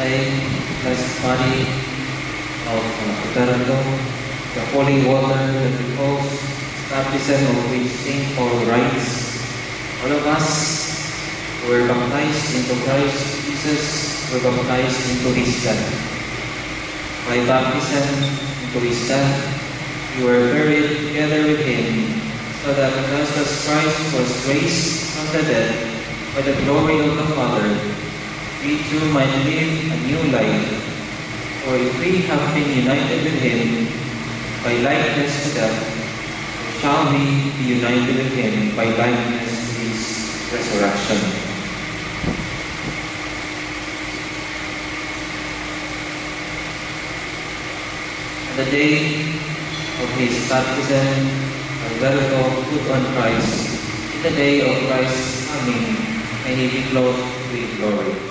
I, Blessed Body of Fernando, the holy water that recalls baptism of which St. Paul writes, all of us who were baptized into Christ Jesus were baptized into His death. By baptism into His death, you were buried together with Him, so that just as Christ was raised from the dead by the glory of the Father, we too might live a new life. For if we have been united with Him by likeness to death, shall we be united with Him by likeness to His resurrection. On the day of His baptism, our well put on Christ. In the day of Christ's coming, may He be clothed with glory.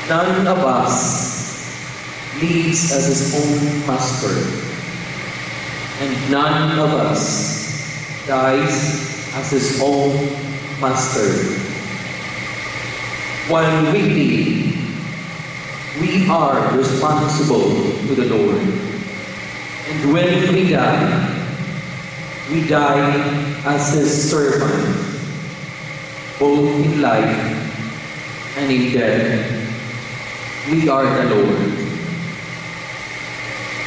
None of us lives as his own master, and none of us dies as his own master. While we live, we are responsible to the Lord. And when we die as his servant, both in life and in death. We are the Lord.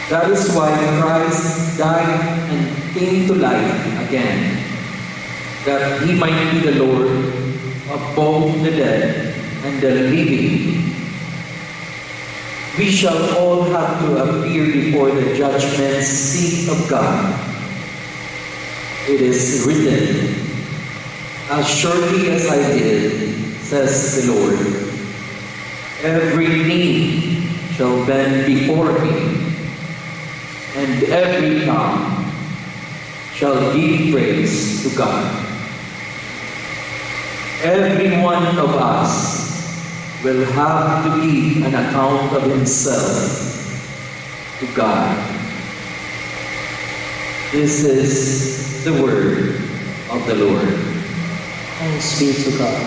That is why Christ died and came to life again, that he might be the Lord of both the dead and the living. We shall all have to appear before the judgment seat of God. It is written, "As surely as I did, says the Lord, every knee shall bend before me, and every tongue shall give praise to God." Every one of us will have to give an account of himself to God. This is the word of the Lord. Thanks be to God.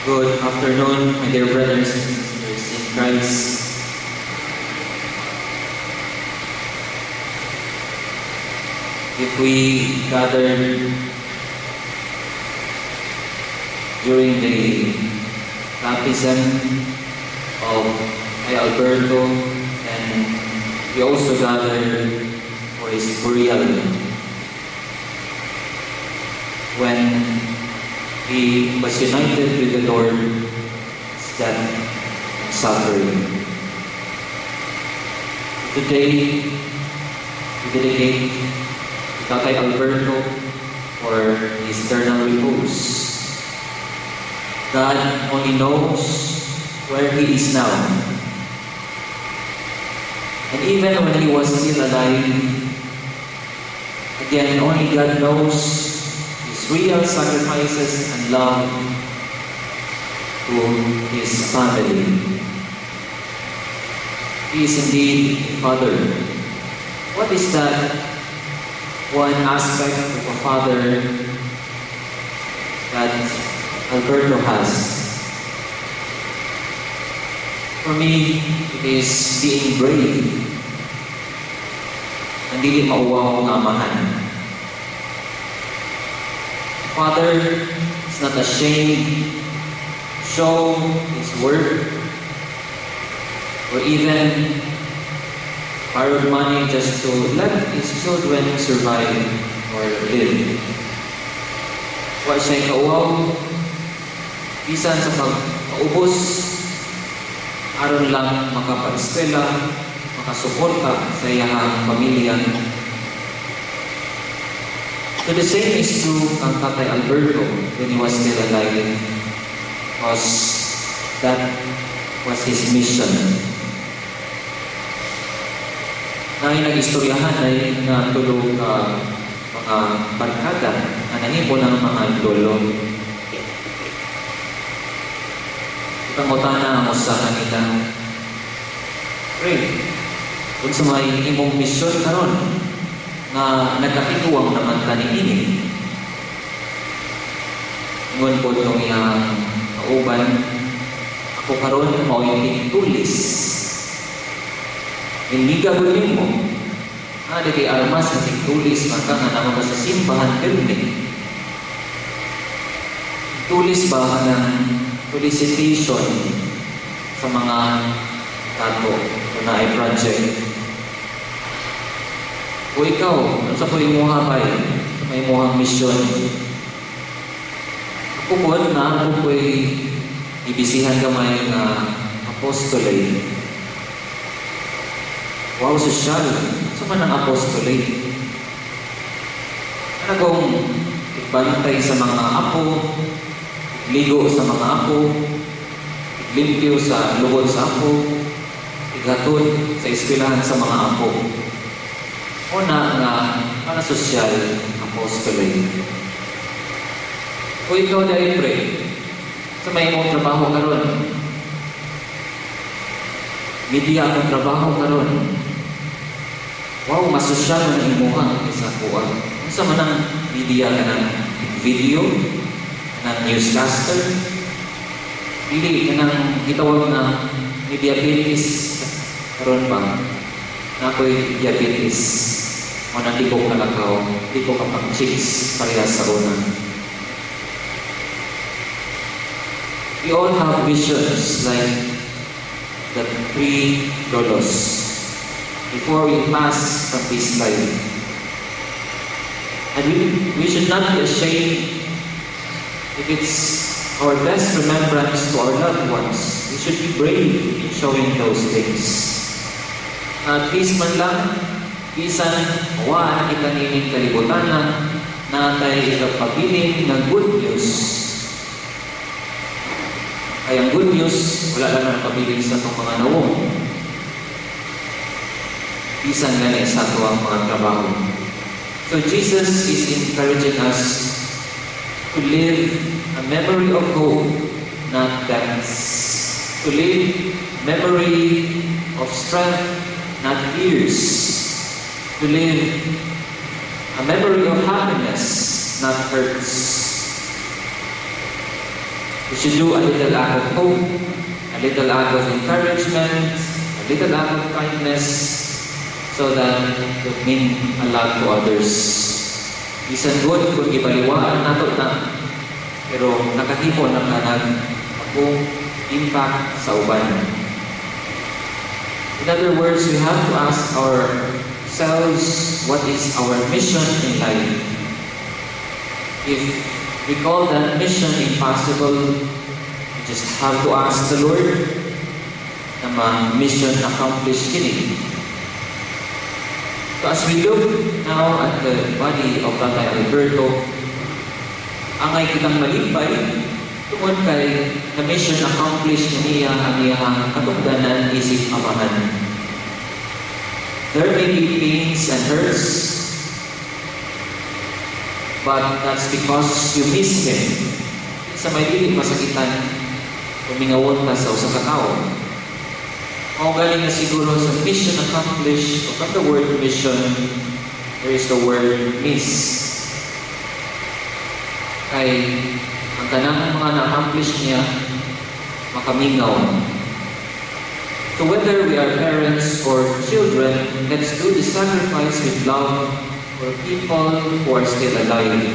Good afternoon, my dear brothers and sisters in Christ. If we gather during the baptism of kay Alberto, and we also gathered for his burial when he was united with the Lord, his death and suffering. Today, we dedicate Tatay Alberto for his eternal repose. God only knows where he is now. And even when he was still alive, again, only God knows his real sacrifices and love to his family. He is indeed a father. What is that one aspect of a father that Alberto has? For me, it is being brave. Hindi mauwaw ang amahan. Father is not ashamed to show his work or even borrowed money just to let his children survive or live. Wa siya'y kauwaw, bisan sa pag-paubos, aron lang makapag-eskwela, makasuporta sa iyang pamilya. So the same is true ang Tatay Alberto when he was still alive, because that was his mission. Na nag-istoryahan ay natulog mga barkada na nahimo ng mga lolo. Itang-utana ang usa kanila. Pray, kung sa may imong mission karon na nagkakituwang naman ka ni ini. Ngun po itong iyang kauban, ako karon mao yung tulis. Hindi gagawin mo. Di kay armas na tigtulis, maka nga naman ka sa simbahan building. Tulis ba ng solicitation sa mga tato na ay project? O ikaw, ano sa po yung mga bay? May mga mission. Ako po na ako po'y ibisihan kamay na apostolate. Wow, sosyal. Sa man ang apostolate. Ano kung igbantay sa mga apo, ligo sa mga apo, limpyo sa lubod sa apo, igatod sa eskwelahan sa mga apo. Una nga, para sosyal, apostolate. O ikaw dahil pre, sa may mong trabaho karon, media akong trabaho karon. Wow, masosyal na imuha sa kuha. Kung sa manang media ka ng video, ng newscaster, hindi ka ng itawag na may diabetes karon ba? Na ako'y diabetes. O na di ko kalakaw, di ko kapag-chicks parehas sa una. We all have visions like the 3 lolos before we pass from this life. And we should not be ashamed if it's our best remembrance to our loved ones. We should be brave in showing those things. At least man lang, bisan mawaan kita nining kalibutan na tayo ikapabiling ng good news. Ay ang good news, wala lang ang pabiling sa itong mga nawong. Bisan gani sa ito ang mga trabaho. So Jesus is encouraging us to live a memory of hope, not deaths. To live memory of strength, not fears. To live a memory of happiness, not hurts. We should do a little act of hope, a little act of encouragement, a little act of kindness, so that it would mean a lot to others. Bisan good kung ibaliwaan nato na, pero nakahimo na kanag akong impact sa uban. In other words, we have to ask ourselves, what is our mission in life? If we call that mission impossible, we just have to ask the Lord na mission accomplished kini. So as we look now at the body of Tatay Alberto, angay kitang malipay tungod kay na mission accomplished niya ang iyang katungdanan isip amahan. There may be pains and hurts, but that's because you miss him. Sa may dili masakitan, kumingawon ka sa usa ka tawo. Mao galing na siguro sa mission accomplished, o from the word mission, there is the word miss. Kay ang kanang mga na-accomplish niya, makamingaw. So whether we are parents or children, let's do the sacrifice with love for people who are still alive.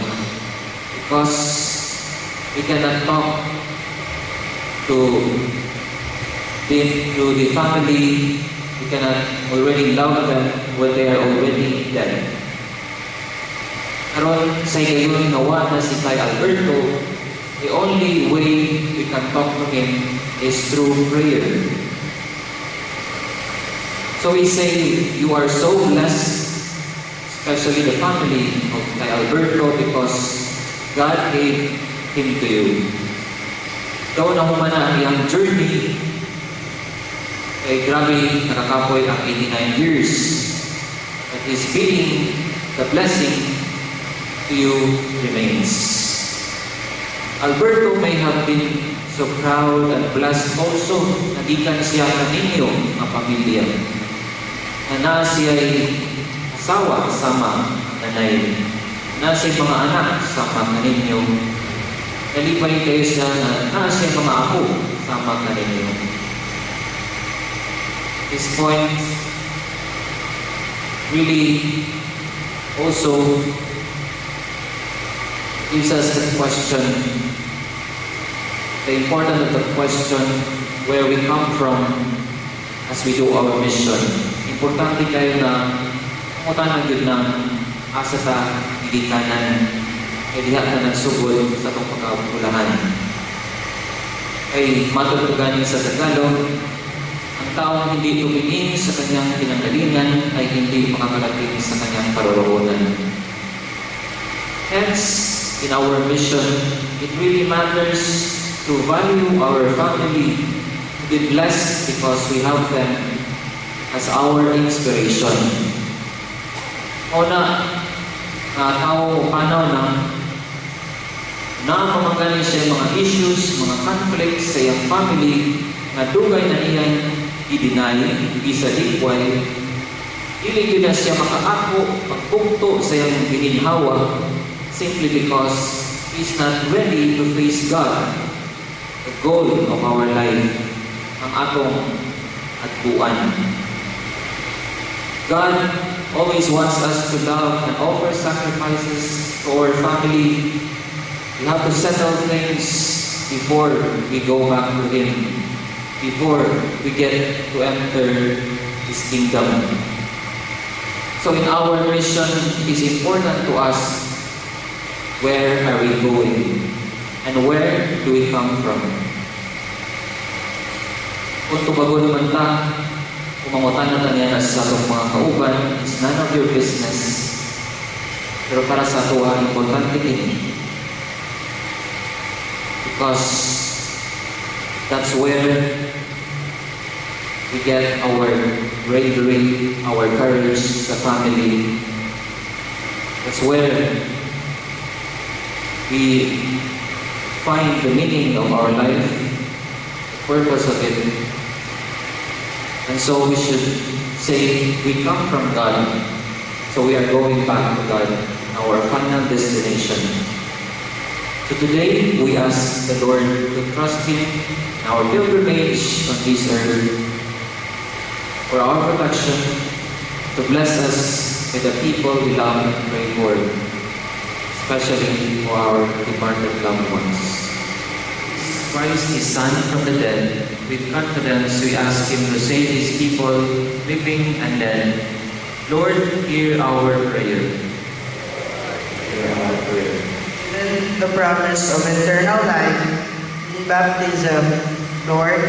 Because we cannot talk to the family, we cannot already love them when they are already dead. Karon sa gayon nawa na si Tay Alberto, the only way we can talk to him is through prayer. So we say, you are so blessed, especially the family of Tay Alberto, because God gave him to you. Daw na humana ang iyang journey, kay grabe nakakapoy ang 89 years. But his feeling, the blessing to you remains. Alberto may have been so proud and blessed also na gikan siya kaninyo ang pamilya. Na siya'y asawa sama nanay. Na siya'y mga anak sama kaninyo. Nalipay kayo siya na siya'y mga apo sama kaninyo. This point really also gives us the question, the importance of the question, where we come from as we do our mission. Importante kayo na mutanang yun ng asa sa idikanan, kaya diha ka nagsugod sa itong pagkabulahan. Ay matutuganin sa Tagalog, ang taong hindi tumingin sa kanyang pinanggalingan ay hindi makakarating sa kanyang paroroonan. Hence, in our mission, it really matters to value our family, to be blessed because we have them as our inspiration. O na, tao o panaw na pamanggaling siya mga issues, mga conflicts sa iyang family na dugay na iyang i-deny, isa likway, dili na siya makaako, pagpukto sa iyang bininhawa, simply because he's not ready to face God, the goal of our life, ang atong atbuan. God always wants us to love and offer sacrifices to our family. We have to settle things before we go back to Him, before we get to enter His kingdom. So in our mission, it is important to us, where are we going? And where do we come from? Kung tubagon man ta, kumangutan na taniya sa atong mga kauban, it's none of your business. Pero para sa tuwa, importante din. Because that's where we get our bravery, our courage, the family. That's where we find the meaning of our life, the purpose of it. And so we should say, we come from God, so we are going back to God, our final destination. So today, we ask the Lord to trust Him in our pilgrimage on this earth, for our protection, to bless us with the people we love and pray for, especially for our departed loved ones. Christ, His Son from the dead, with confidence we ask Him to save His people, living and dead. Lord, hear our prayer. Hear our prayer. Given the promise of eternal life in baptism, Lord,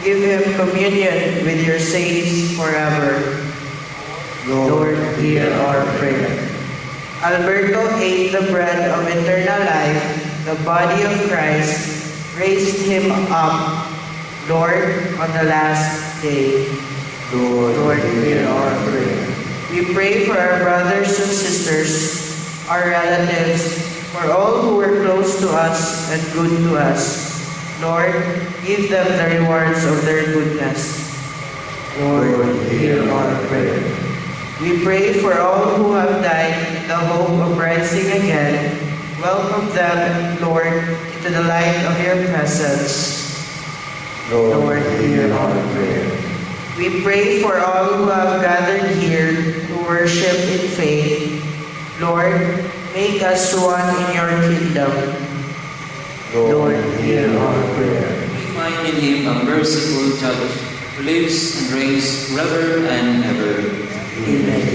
give him communion with your saints forever. Lord, hear our prayer. Alberto ate the bread of eternal life, the body of Christ, raised him up, Lord, on the last day. Lord, hear our prayer. We pray for our brothers and sisters, our relatives, for all who were close to us and good to us. Lord, give them the rewards of their goodness. Lord, hear our prayer. We pray for all who have died in the hope of rising again. Welcome them, Lord, into the light of your presence. Lord, hear our prayer. We pray for all who have gathered here to worship in faith. Lord, make us one in your kingdom. Lord, hear our prayer. We find in Him a merciful Judge who lives and reigns forever and ever. Amen.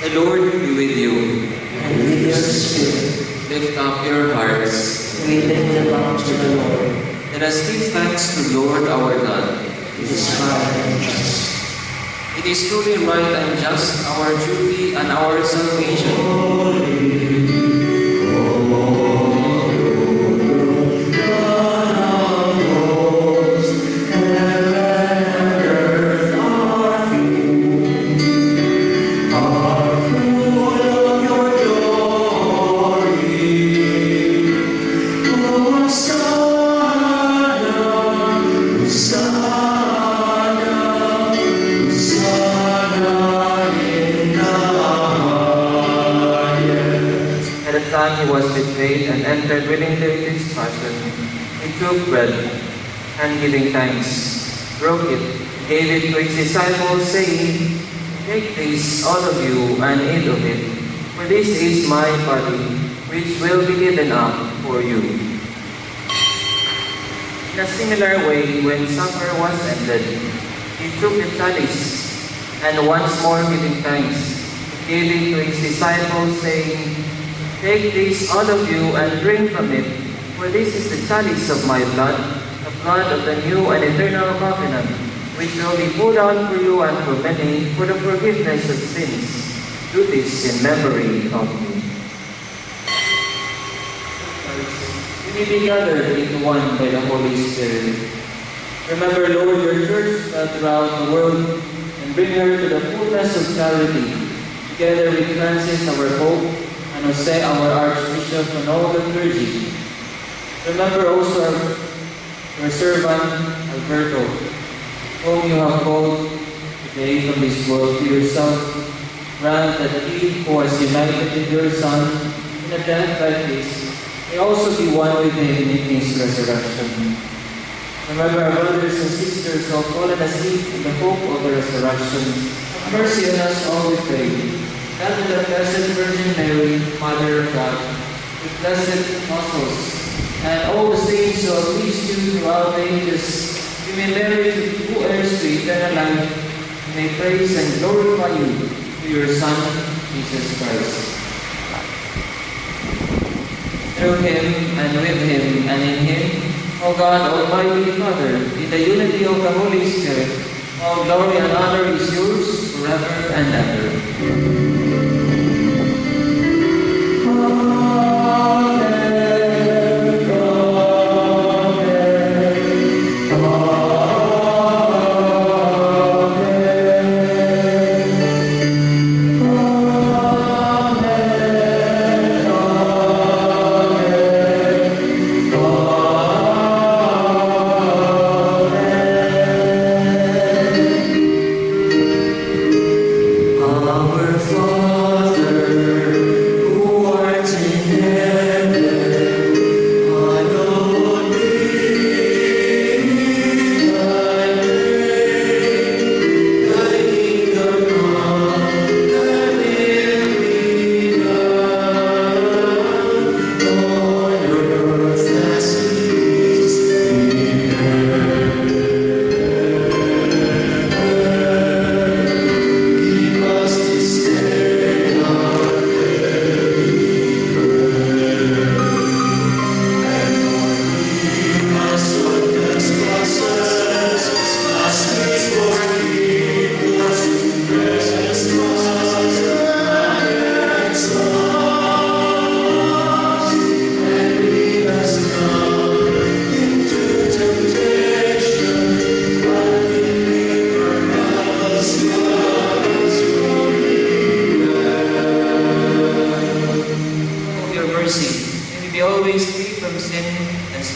The Lord be with you. And with your spirit, Lift up your hearts. we lift them up to the Lord. Let us give thanks to the Lord our God. It is right and just. It is truly right and just, our duty and our salvation. He was betrayed and entered willingly into his passion. He took bread and giving thanks, broke it, gave it to his disciples, saying, "Take this, all of you, and eat of it, for this is my body, which will be given up for you." In a similar way, when supper was ended, he took the chalice, and once more giving thanks, he gave it to his disciples, saying, "Take this, all of you, and drink from it, for this is the chalice of my blood, the blood of the new and eternal covenant, which will be poured out for you and for many for the forgiveness of sins. Do this in memory of me." We may be gathered into one by the Holy Spirit. Remember, Lord, your church throughout the world, and bring her to the fullness of charity, together with Francis, our Pope, and Jose, our Archbishop, and all the clergy. Remember also your servant, Alberto, whom you have called today from this world to yourself. Grant that he who was united with your Son in a death like this may also be one with him in his resurrection. Remember our brothers and sisters who have fallen asleep in the hope of the resurrection. Have mercy on us all, we pray. That with the Blessed Virgin Mary, Mother of God, with blessed apostles, and all the saints who have pleased you throughout the ages, we may merit who heirs to eternal life, and may praise and glorify you through your Son, Jesus Christ. Through him, and with him, and in him, O God, Almighty Father, in the unity of the Holy Spirit, all glory and honor is yours forever and ever. Our Father,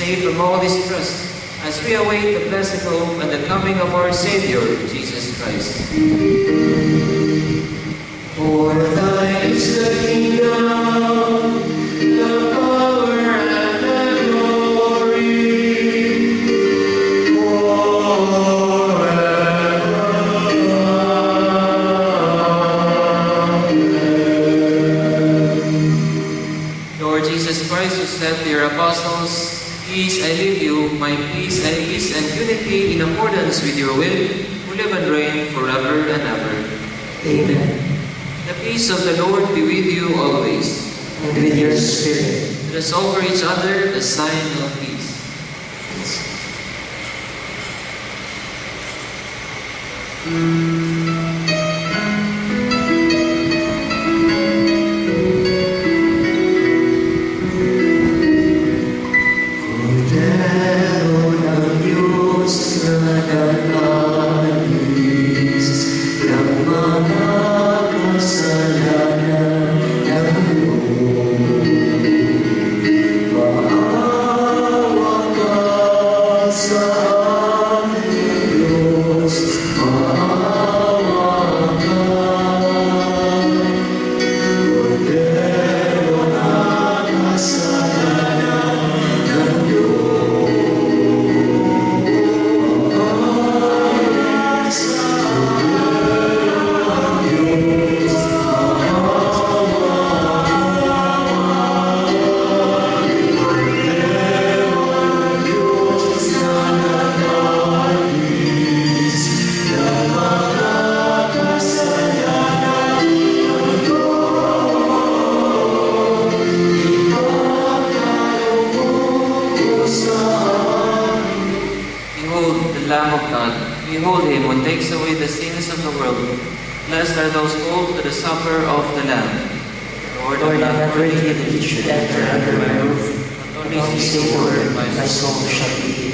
safe from all distrust as we await the blessed hope and the coming of our Savior, Jesus Christ. For thine is the kingdom, the power, and the glory, forever. Lord Jesus Christ, who said to your apostles, "Peace I leave you, my peace and unity in accordance with your will, who live and reign forever and ever." Amen. The peace of the Lord be with you always. And with your spirit. Let us offer each other the sign of peace. Behold him who takes away the sins of the world. Blessed are those called to the supper of the Lamb. Lord, I'm not worthy that you should enter under my roof. But only say the word, my soul shall be healed.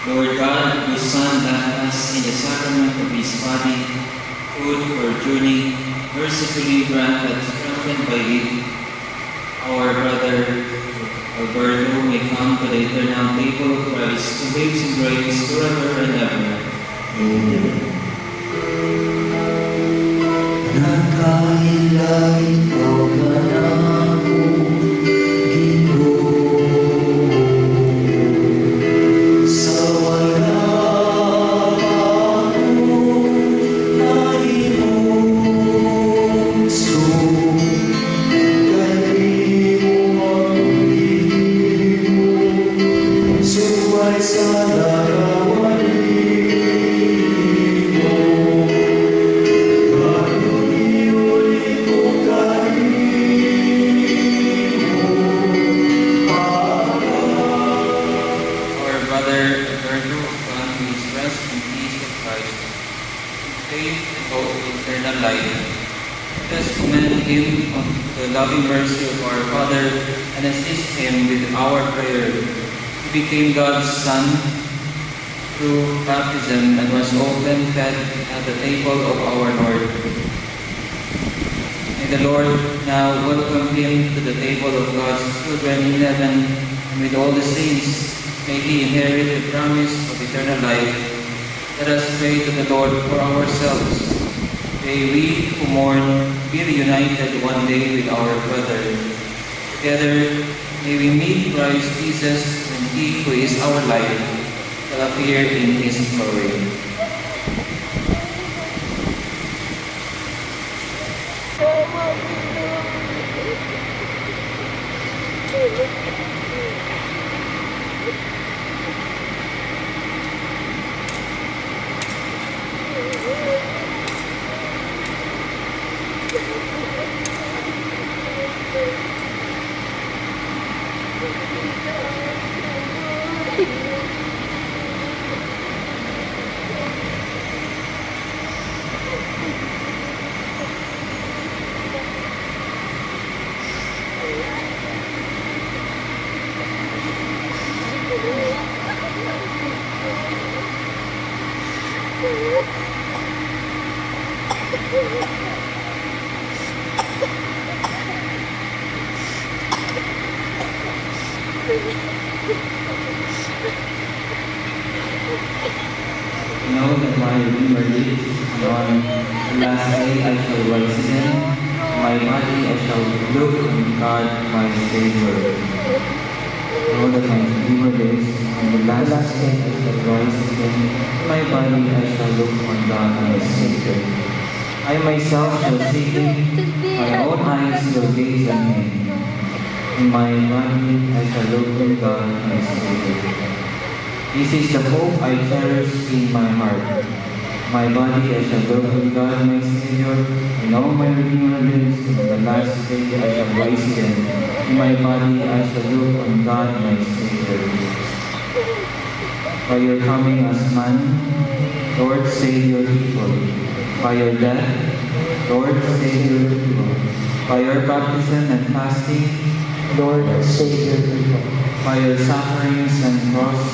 Lord God, whose Son left us in the sacrament of His body, food for journey, mercifully grant that, strengthened by it, our brother Alberto may come to the eternal table of Christ, who lives in grace forever and ever. Amen. Nagkahilay ko ka na ako, Ginoo. Sa wala pa akong naimuso, kay mo akong gihimo, suway sa larawan mo. Let us commend him to the loving mercy of our Father and assist him with our prayer. He became God's Son through baptism and was often fed at the table of our Lord. May the Lord now welcome him to the table of God's children in heaven, and with all the saints may he inherit the promise of eternal life. Let us pray to the Lord for ourselves. May we who mourn be reunited one day with our brother. Together, may we meet Christ Jesus and He who is our life shall appear in His glory. Know that my Redeemer lives, and on the last day I shall rise again. My body I shall look on God my Savior. Know that my Redeemer lives, on the last day I shall rise again. My body I shall look on God my Savior. I myself shall see Him, my own eyes will gaze on Him. In my body I shall look on God my Savior. This is the hope I cherish in my heart. My body I shall look on God my Savior, and all my Redeemer lives, and on the last day I shall rise again. In my body I shall look on God my Savior. By your coming as man, Lord, save your people. By your death, Lord, save your people. By your baptism and fasting, Lord, save your people. by your sufferings and cross,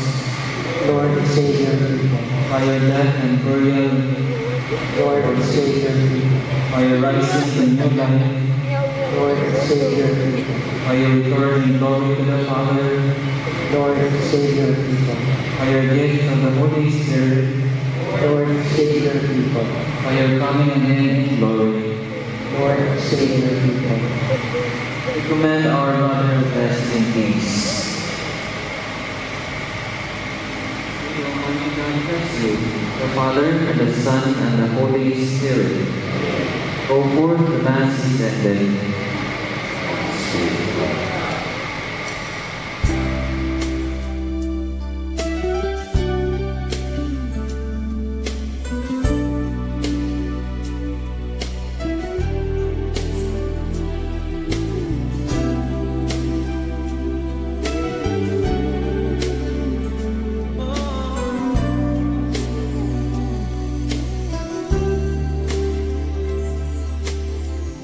Lord, save your people. by your death and burial, Lord, save your people. by your rising to new life, Lord, save your people. by your return in glory to the Father, Lord, save your people. by your gift of the Holy Spirit, Lord, save your people. by your coming again in glory. Lord, save your people. We commend our brother blessed in peace. We Almighty God bless you, the Father, and the Son, and the Holy Spirit. Go forth, the Mass is ended.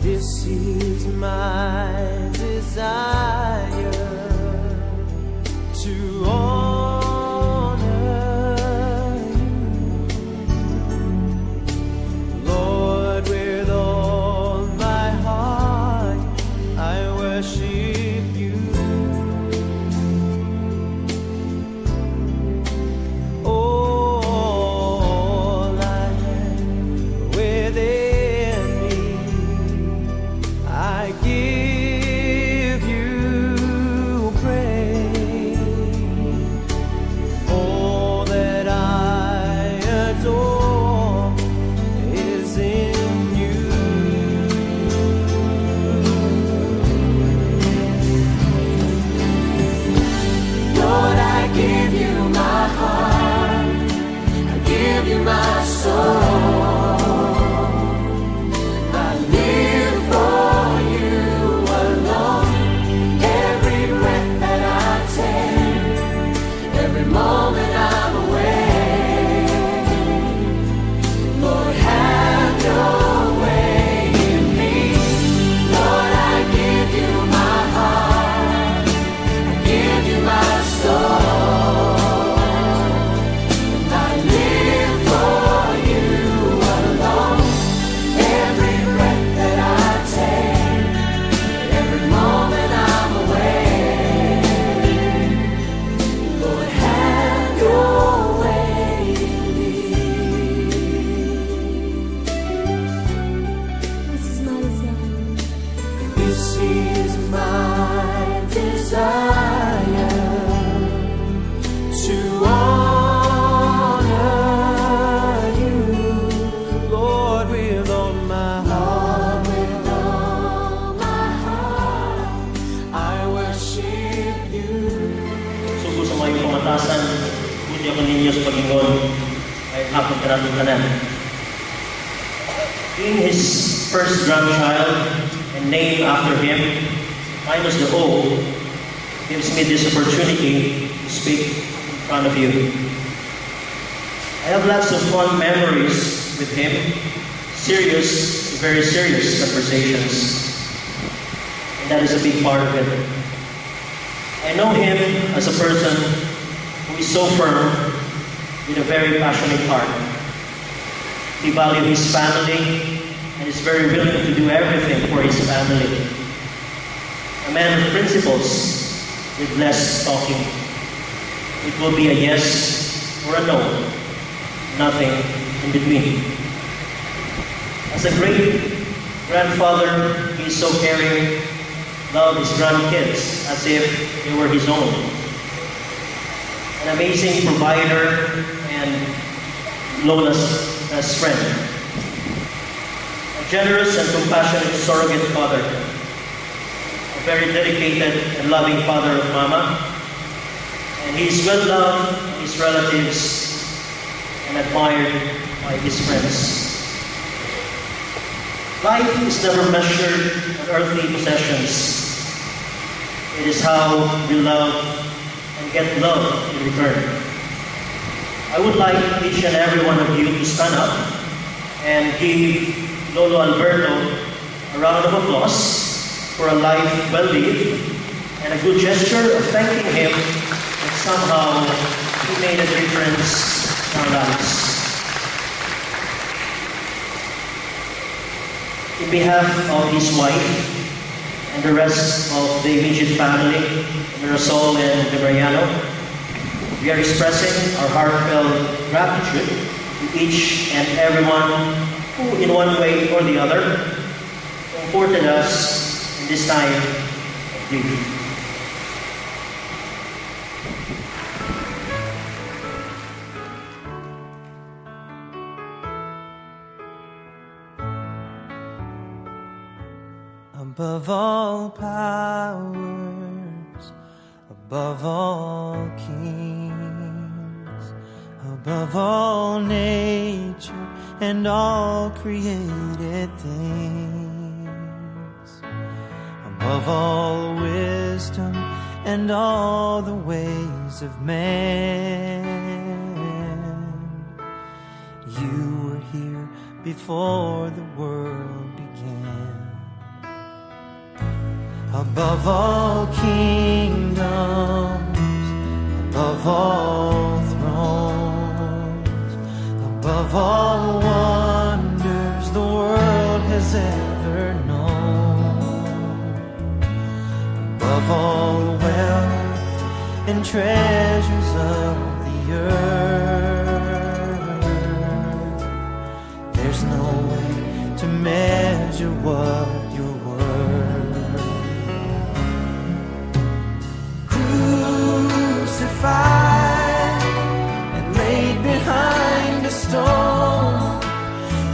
This is my desire to honor you, Lord, with all my heart I worship you. All I have within me, I give you praise. All that I adore is in you. Lord, I give you my heart, I give you my soul. I live for you alone. Every breath that I take, every moment I'm awake, Lord, have your way in me. Lord, I give you my heart, I give you my soul. And I live for you alone. Every breath that I take, every moment I'm awake, Lord, have your way in me. This is my desire. This is my desire to honor you, Lord, with all my heart. With all my heart, I worship you. Sugo sa mga pamatasan, kundi ako ninyo sa Panginoon, ay hapon karatong tanan. Being his first grandchild and named after him, minus the O, gives me this opportunity to speak in front of you. I have lots of fond memories with him, serious, very serious conversations, and that is a big part of it. I know him as a person who is so firm with a very passionate heart. He values his family and is very willing to do everything for his family. A man of principles with less talking. It will be a yes or a no, nothing in between. As a great grandfather, he is so caring, loved his grandkids as if they were his own. An amazing provider and Lola's best friend. A generous and compassionate surrogate father. A very dedicated and loving father of Mama. And he is well loved by his relatives and admired by his friends. Life is never measured on earthly possessions. It is how we love and get love in return. I would like each and every one of you to stand up and give Lolo Alberto a round of applause for a life well lived and a good gesture of thanking him that somehow he made a difference in our lives. In behalf of his wife and the rest of the immediate family, Mirasol and De Mariano, we are expressing our heartfelt gratitude to each and everyone who, in one way or the other, comforted us in this time of grief. above all powers, above all kings, above all nature and all created things, above all wisdom and all the ways of man. You were here before the world began. Above all kingdoms, above all thrones, above all wonders the world has ever known, above all wealth and treasures of the earth, there's no way to measure what you're worth. Crucified and laid behind a stone,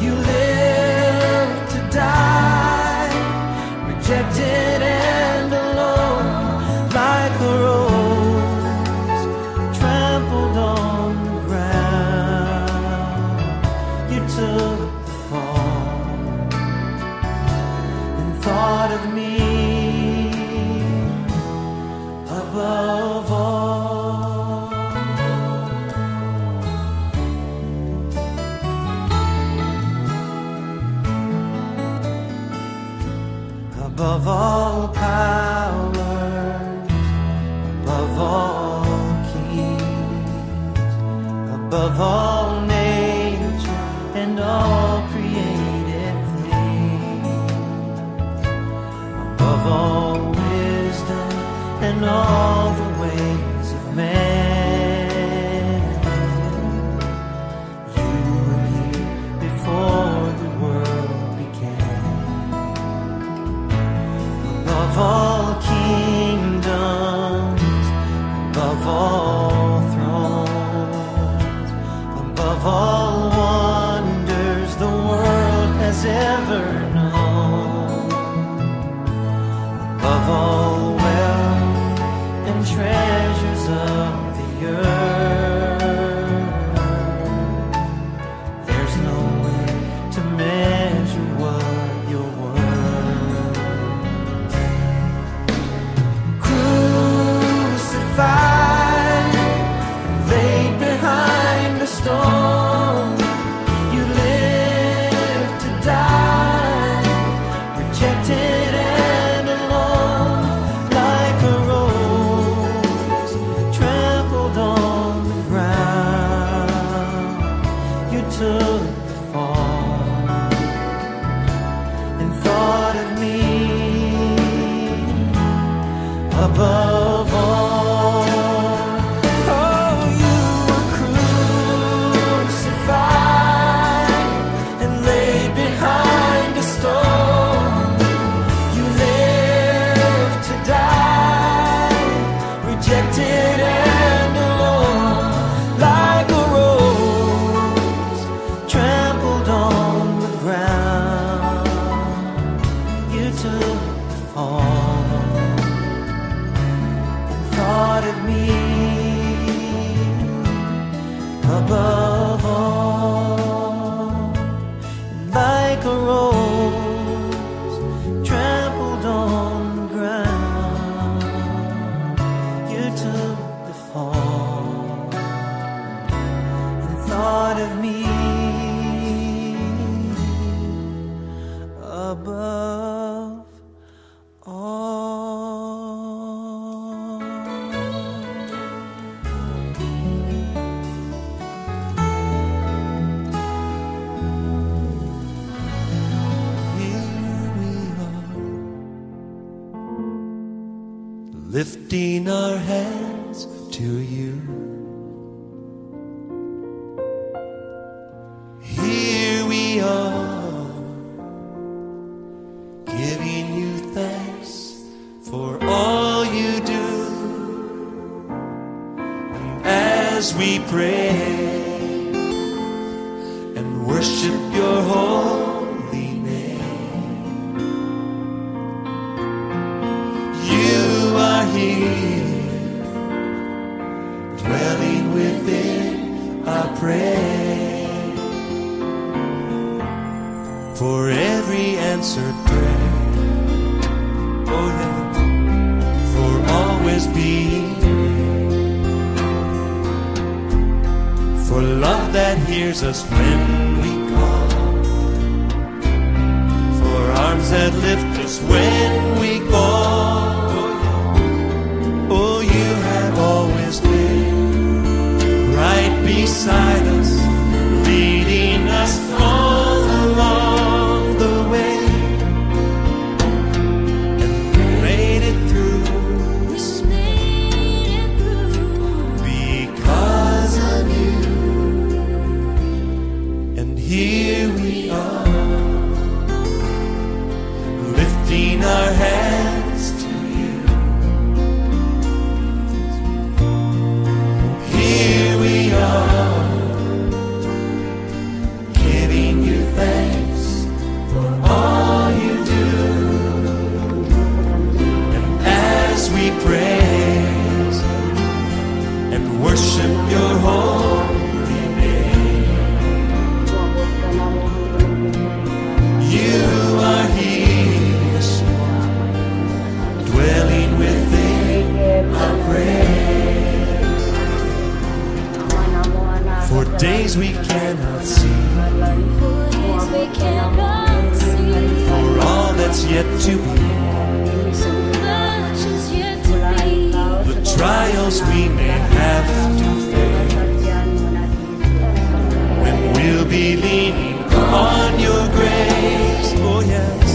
you lived to die, rejected and alone, like a rose trampled on the ground. You took the fall and thought of me above all. Above all powers, above all kings, above all nature and all created things, above all wisdom and all the ways of man. You were here before the world began. Above all kingdoms, above all thrones, above all wonders the world has ever known, above all wealth and treasures of the earth, there's no way to measure what you're worth. Laid behind a stone, you lived to die, rejected and alone, like a rose trampled on the ground. You took the fall and thought of me above all. Rejected and alone, like a rose trampled on the ground. You took the fall and thought of me above all, like a rose trampled on the ground. Took the fall and thought of me above all. Here we are, lifting our hands to you. Here we are, giving you thanks for all you do. And as we pray and worship your holy name, that hears us when we call, for arms that lift us when we fall. Oh, you have always been right beside us, leading us all along the way, and we made it through because of you. And here we are, lifting our hands to you. Here we are, giving you thanks for all you do. And as we praise and worship your holy name, you are here, dwelling within our praise. For days we cannot see, for all that's yet to be, the trials we may have to face, when we'll be leaning on your grace. Oh yes,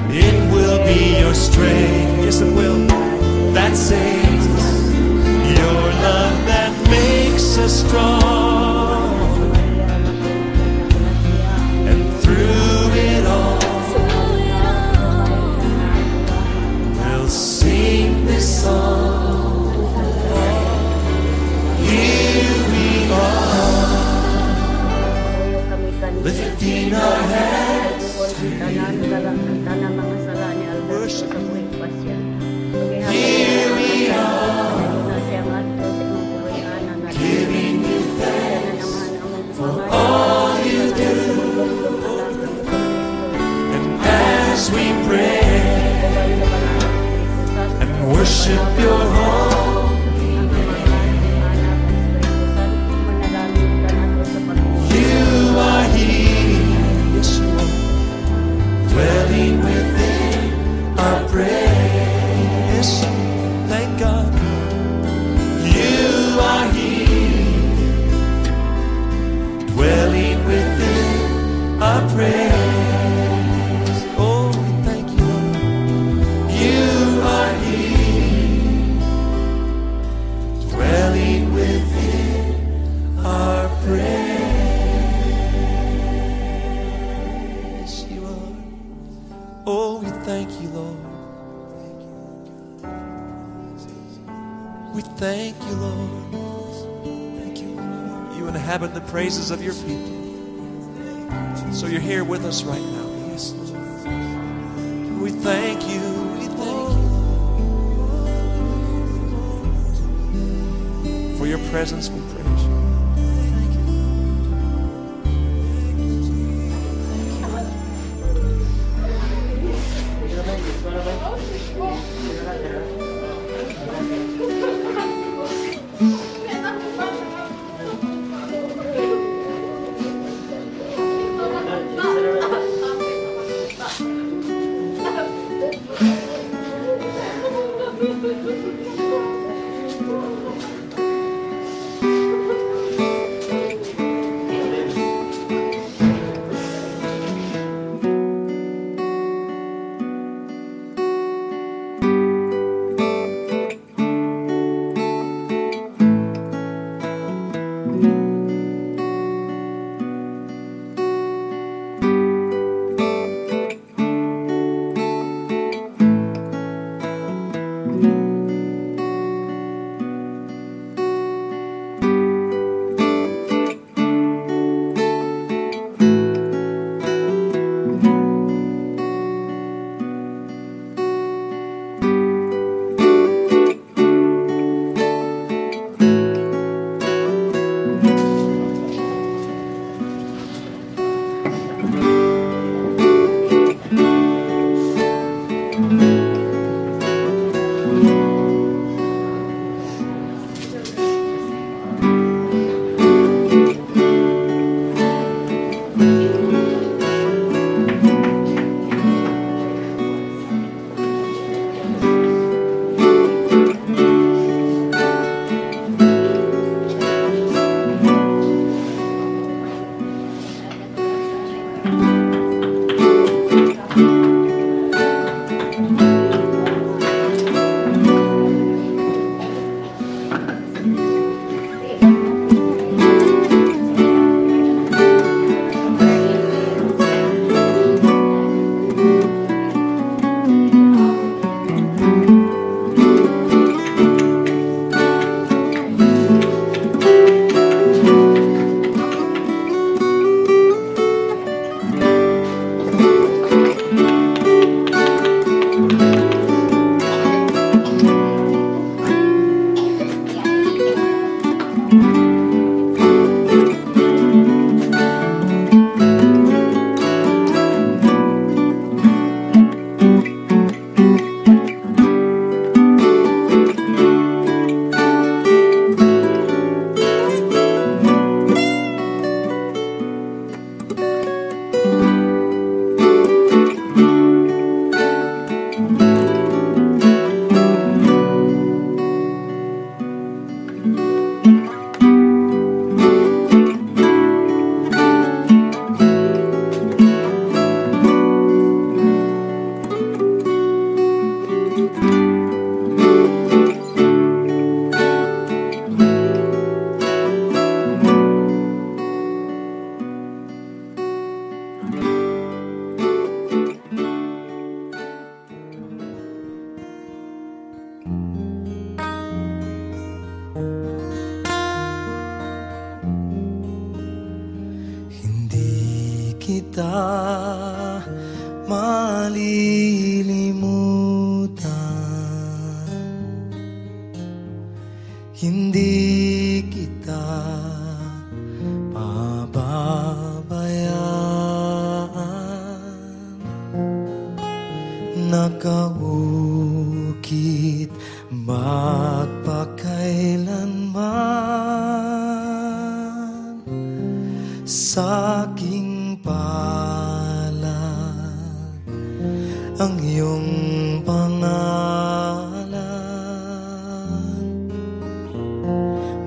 it will be your strength, yes it will, that saves us, your love that makes us strong. And through it all, we'll sing this song. Here we are, lifting our hands to you. Worship. Here we are, giving you thanks for all you do. And as we pray and worship your holy name, you are here, yes you are, dwelling within our praise. Thank God, you are here, dwelling within our praise. Oh, we thank you, Lord. You are here, dwelling within our praise. You are. Oh, we thank you, Lord. We thank you, Lord. Thank you, Lord. You inhabit the praises of your people. So you're here with us right now. Yes, Lord. We thank you. We thank you. For your presence, we praise you. kita malilimutan, hindi kita pababayaan. Nakaukit magpakailanman sa aking palad ang iyong pangalan.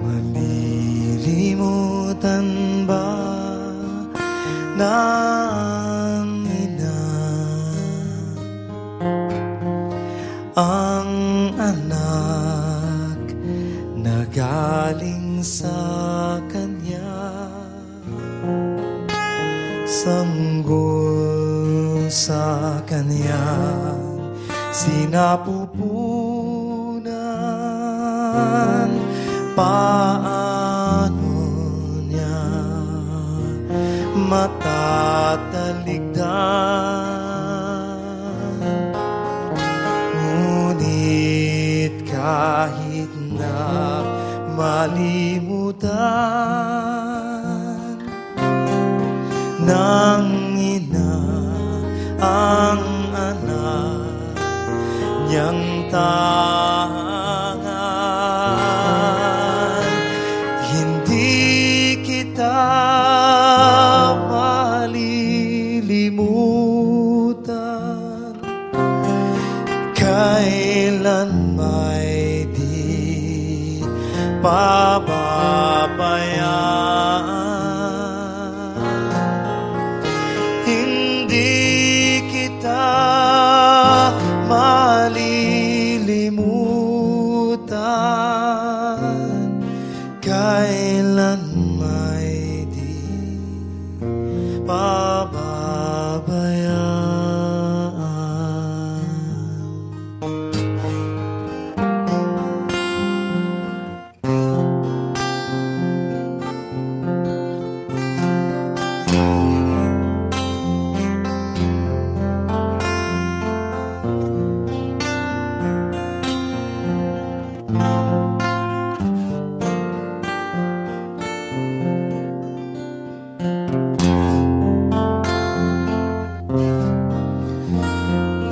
Malilimutan ba ng ina ang anak na galing sa kanya? Sanggol sa kanyang sinapupunan, paano niya matataligdan? Ngunit kahit na malimutan ng ina ang anak niyang tangan, hindi kita malilimutan, kailan may di pababayaan. Malilimutan, kailan may di pababayaan.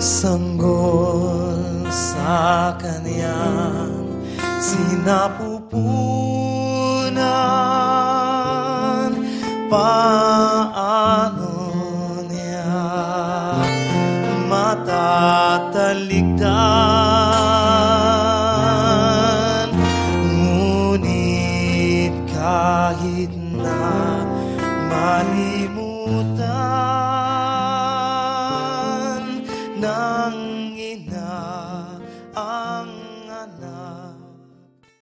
Sanggol sa kanyang sinapupunan, paano niya matataligdan? Ngunit kahit na malimutan